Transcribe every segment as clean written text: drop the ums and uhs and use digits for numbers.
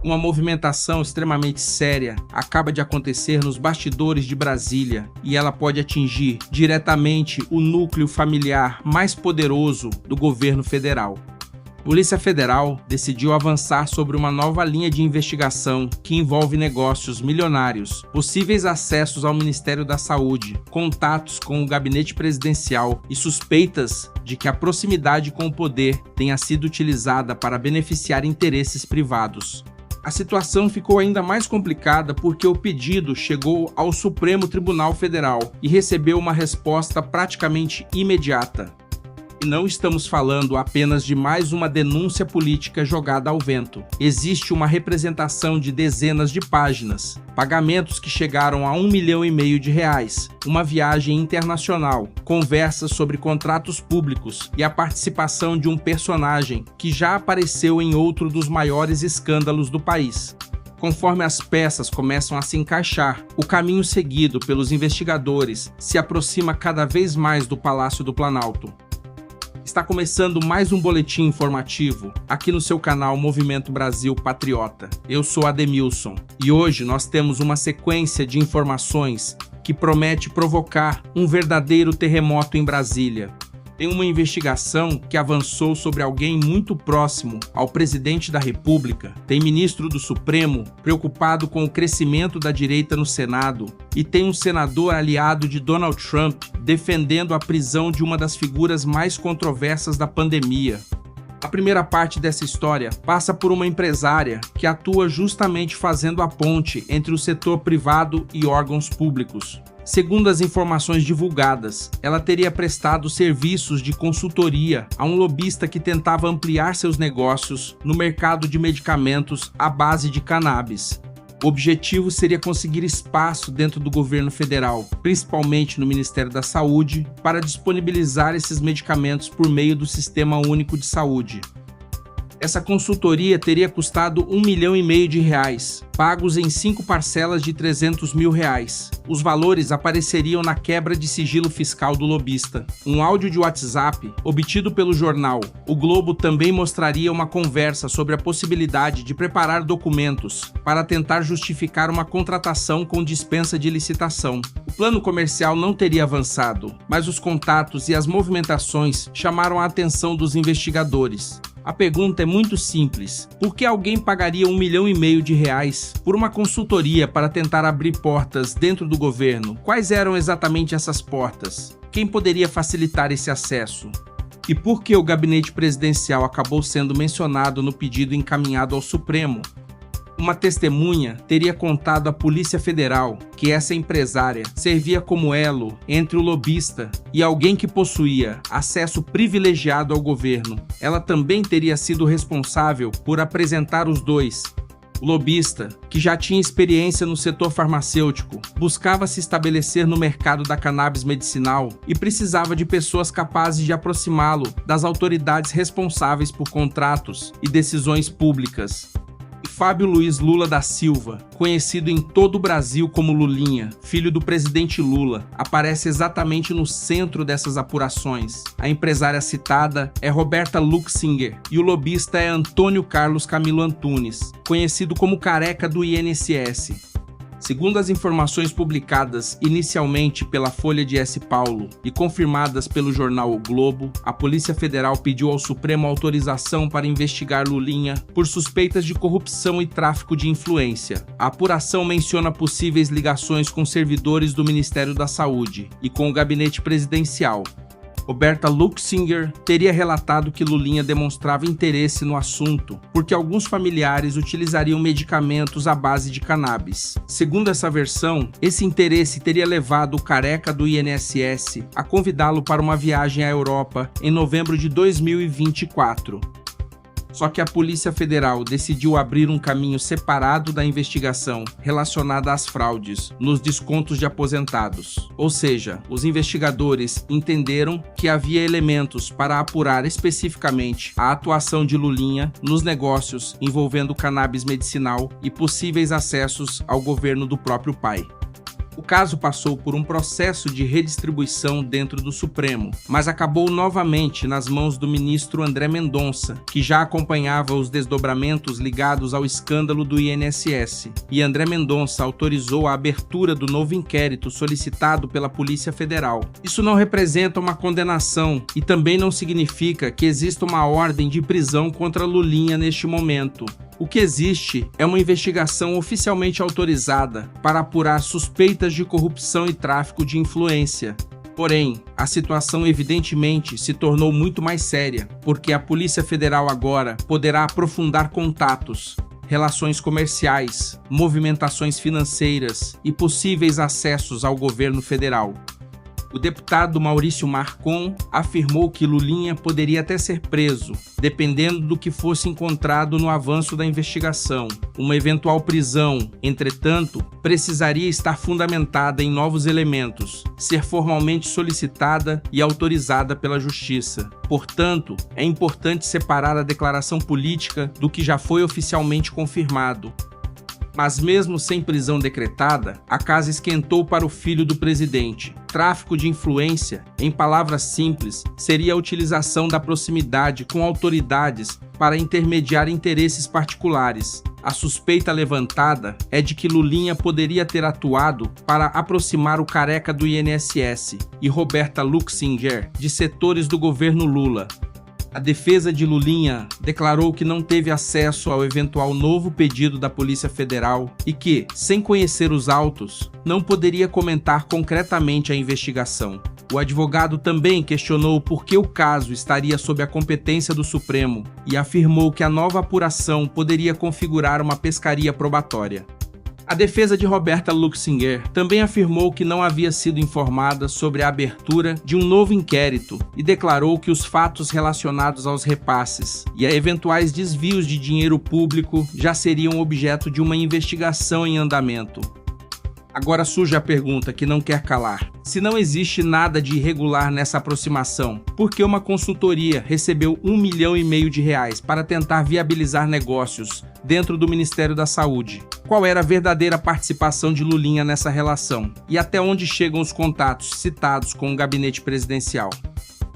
Uma movimentação extremamente séria acaba de acontecer nos bastidores de Brasília e ela pode atingir diretamente o núcleo familiar mais poderoso do governo federal. A Polícia Federal decidiu avançar sobre uma nova linha de investigação que envolve negócios milionários, possíveis acessos ao Ministério da Saúde, contatos com o gabinete presidencial e suspeitas de que a proximidade com o poder tenha sido utilizada para beneficiar interesses privados. A situação ficou ainda mais complicada porque o pedido chegou ao Supremo Tribunal Federal e recebeu uma resposta praticamente imediata. E não estamos falando apenas de mais uma denúncia política jogada ao vento. Existe uma representação de dezenas de páginas, pagamentos que chegaram a R$1,5 milhão, uma viagem internacional, conversas sobre contratos públicos e a participação de um personagem que já apareceu em outro dos maiores escândalos do país. Conforme as peças começam a se encaixar, o caminho seguido pelos investigadores se aproxima cada vez mais do Palácio do Planalto. Está começando mais um boletim informativo aqui no seu canal Movimento Brasil Patriota. Eu sou Ademilson e hoje nós temos uma sequência de informações que promete provocar um verdadeiro terremoto em Brasília. Tem uma investigação que avançou sobre alguém muito próximo ao presidente da República, tem ministro do Supremo preocupado com o crescimento da direita no Senado e tem um senador aliado de Donald Trump defendendo a prisão de uma das figuras mais controversas da pandemia. A primeira parte dessa história passa por uma empresária que atua justamente fazendo a ponte entre o setor privado e órgãos públicos. Segundo as informações divulgadas, ela teria prestado serviços de consultoria a um lobista que tentava ampliar seus negócios no mercado de medicamentos à base de cannabis. O objetivo seria conseguir espaço dentro do governo federal, principalmente no Ministério da Saúde, para disponibilizar esses medicamentos por meio do Sistema Único de Saúde. Essa consultoria teria custado R$1,5 milhão, pagos em 5 parcelas de R$300 mil. Os valores apareceriam na quebra de sigilo fiscal do lobista. Um áudio de WhatsApp, obtido pelo jornal O Globo, também mostraria uma conversa sobre a possibilidade de preparar documentos para tentar justificar uma contratação com dispensa de licitação. O plano comercial não teria avançado, mas os contatos e as movimentações chamaram a atenção dos investigadores. A pergunta é muito simples: por que alguém pagaria R$1,5 milhão por uma consultoria para tentar abrir portas dentro do governo? Quais eram exatamente essas portas? Quem poderia facilitar esse acesso? E por que o gabinete presidencial acabou sendo mencionado no pedido encaminhado ao Supremo? Uma testemunha teria contado à Polícia Federal que essa empresária servia como elo entre o lobista e alguém que possuía acesso privilegiado ao governo. Ela também teria sido responsável por apresentar os dois. O lobista, que já tinha experiência no setor farmacêutico, buscava se estabelecer no mercado da cannabis medicinal e precisava de pessoas capazes de aproximá-lo das autoridades responsáveis por contratos e decisões públicas. E Fábio Luiz Lula da Silva, conhecido em todo o Brasil como Lulinha, filho do presidente Lula, aparece exatamente no centro dessas apurações. A empresária citada é Roberta Luxinger e o lobista é Antônio Carlos Camilo Antunes, conhecido como Careca do INSS. Segundo as informações publicadas inicialmente pela Folha de S. Paulo e confirmadas pelo jornal O Globo, a Polícia Federal pediu ao Supremo autorização para investigar Lulinha por suspeitas de corrupção e tráfico de influência. A apuração menciona possíveis ligações com servidores do Ministério da Saúde e com o gabinete presidencial. Roberta Luxinger teria relatado que Lulinha demonstrava interesse no assunto porque alguns familiares utilizariam medicamentos à base de cannabis. Segundo essa versão, esse interesse teria levado o Careca do INSS a convidá-lo para uma viagem à Europa em novembro de 2024. Só que a Polícia Federal decidiu abrir um caminho separado da investigação relacionada às fraudes nos descontos de aposentados. Ou seja, os investigadores entenderam que havia elementos para apurar especificamente a atuação de Lulinha nos negócios envolvendo cannabis medicinal e possíveis acessos ao governo do próprio pai. O caso passou por um processo de redistribuição dentro do Supremo, mas acabou novamente nas mãos do ministro André Mendonça, que já acompanhava os desdobramentos ligados ao escândalo do INSS, e André Mendonça autorizou a abertura do novo inquérito solicitado pela Polícia Federal. Isso não representa uma condenação e também não significa que exista uma ordem de prisão contra Lulinha neste momento. O que existe é uma investigação oficialmente autorizada para apurar suspeitas de corrupção e tráfico de influência. Porém, a situação evidentemente se tornou muito mais séria, porque a Polícia Federal agora poderá aprofundar contatos, relações comerciais, movimentações financeiras e possíveis acessos ao governo federal. O deputado Maurício Marcon afirmou que Lulinha poderia até ser preso, dependendo do que fosse encontrado no avanço da investigação. Uma eventual prisão, entretanto, precisaria estar fundamentada em novos elementos, ser formalmente solicitada e autorizada pela Justiça. Portanto, é importante separar a declaração política do que já foi oficialmente confirmado. Mas mesmo sem prisão decretada, a casa esquentou para o filho do presidente. Tráfico de influência, em palavras simples, seria a utilização da proximidade com autoridades para intermediar interesses particulares. A suspeita levantada é de que Lulinha poderia ter atuado para aproximar o Careca do INSS e Roberta Luxinger de setores do governo Lula. A defesa de Lulinha declarou que não teve acesso ao eventual novo pedido da Polícia Federal e que, sem conhecer os autos, não poderia comentar concretamente a investigação. O advogado também questionou por que o caso estaria sob a competência do Supremo e afirmou que a nova apuração poderia configurar uma pescaria probatória. A defesa de Roberta Luxinger também afirmou que não havia sido informada sobre a abertura de um novo inquérito e declarou que os fatos relacionados aos repasses e a eventuais desvios de dinheiro público já seriam objeto de uma investigação em andamento. Agora surge a pergunta que não quer calar. Se não existe nada de irregular nessa aproximação, por que uma consultoria recebeu R$1,5 milhão para tentar viabilizar negócios dentro do Ministério da Saúde? Qual era a verdadeira participação de Lulinha nessa relação? E até onde chegam os contatos citados com o gabinete presidencial?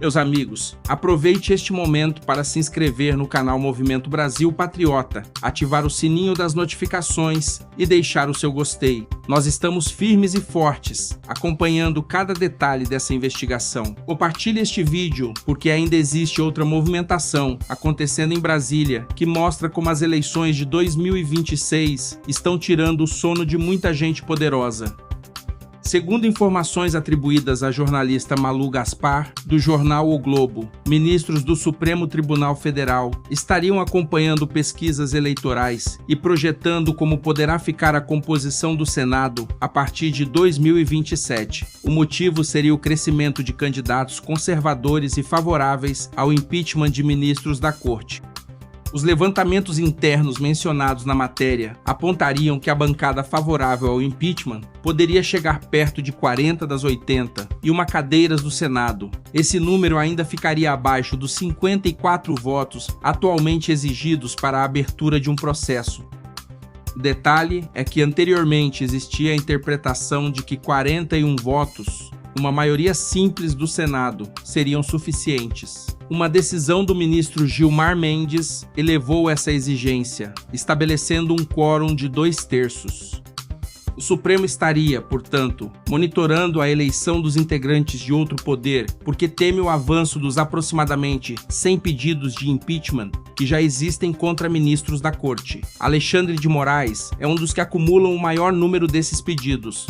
Meus amigos, aproveite este momento para se inscrever no canal Movimento Brasil Patriota, ativar o sininho das notificações e deixar o seu gostei. Nós estamos firmes e fortes, acompanhando cada detalhe dessa investigação. Compartilhe este vídeo, porque ainda existe outra movimentação acontecendo em Brasília, que mostra como as eleições de 2026 estão tirando o sono de muita gente poderosa. Segundo informações atribuídas à jornalista Malu Gaspar, do jornal O Globo, ministros do Supremo Tribunal Federal estariam acompanhando pesquisas eleitorais e projetando como poderá ficar a composição do Senado a partir de 2027. O motivo seria o crescimento de candidatos conservadores e favoráveis ao impeachment de ministros da Corte. Os levantamentos internos mencionados na matéria apontariam que a bancada favorável ao impeachment poderia chegar perto de 40 das 80 e uma cadeiras do Senado. Esse número ainda ficaria abaixo dos 54 votos atualmente exigidos para a abertura de um processo. O detalhe é que anteriormente existia a interpretação de que 41 votos, uma maioria simples do Senado, seriam suficientes. Uma decisão do ministro Gilmar Mendes elevou essa exigência, estabelecendo um quórum de 2/3. O Supremo estaria, portanto, monitorando a eleição dos integrantes de outro poder, porque teme o avanço dos aproximadamente 100 pedidos de impeachment que já existem contra ministros da Corte. Alexandre de Moraes é um dos que acumulam o maior número desses pedidos.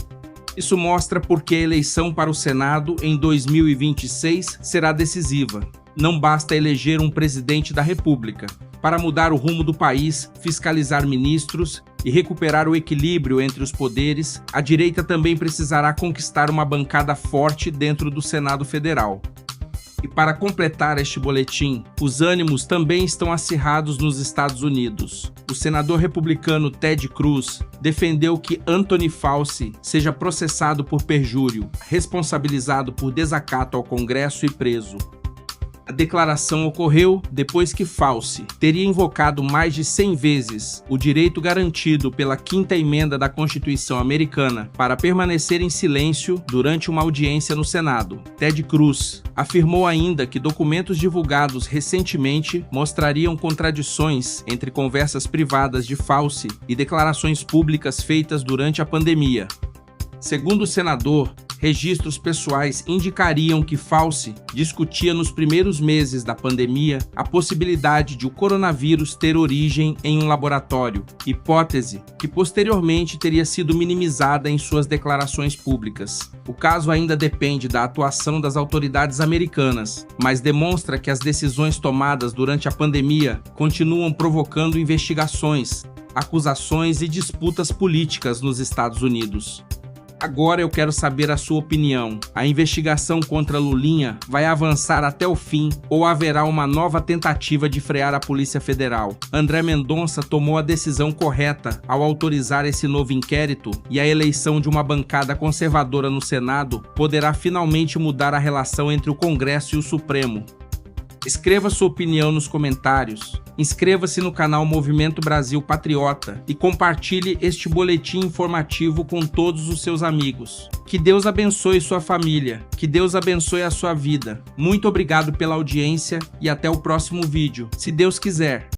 Isso mostra porque a eleição para o Senado em 2026 será decisiva. Não basta eleger um presidente da República. Para mudar o rumo do país, fiscalizar ministros e recuperar o equilíbrio entre os poderes, a direita também precisará conquistar uma bancada forte dentro do Senado Federal. E para completar este boletim, os ânimos também estão acirrados nos Estados Unidos. O senador republicano Ted Cruz defendeu que Anthony Fauci seja processado por perjúrio, responsabilizado por desacato ao Congresso e preso. A declaração ocorreu depois que Fauci teria invocado mais de 100 vezes o direito garantido pela 5ª emenda da Constituição americana para permanecer em silêncio durante uma audiência no Senado. Ted Cruz afirmou ainda que documentos divulgados recentemente mostrariam contradições entre conversas privadas de Fauci e declarações públicas feitas durante a pandemia. Segundo o senador, registros pessoais indicariam que Fauci discutia nos primeiros meses da pandemia a possibilidade de o coronavírus ter origem em um laboratório, hipótese que posteriormente teria sido minimizada em suas declarações públicas. O caso ainda depende da atuação das autoridades americanas, mas demonstra que as decisões tomadas durante a pandemia continuam provocando investigações, acusações e disputas políticas nos Estados Unidos. Agora eu quero saber a sua opinião. A investigação contra Lulinha vai avançar até o fim ou haverá uma nova tentativa de frear a Polícia Federal? André Mendonça tomou a decisão correta ao autorizar esse novo inquérito e a eleição de uma bancada conservadora no Senado poderá finalmente mudar a relação entre o Congresso e o Supremo. Escreva sua opinião nos comentários. Inscreva-se no canal Movimento Brasil Patriota e compartilhe este boletim informativo com todos os seus amigos. Que Deus abençoe sua família, que Deus abençoe a sua vida. Muito obrigado pela audiência e até o próximo vídeo, se Deus quiser.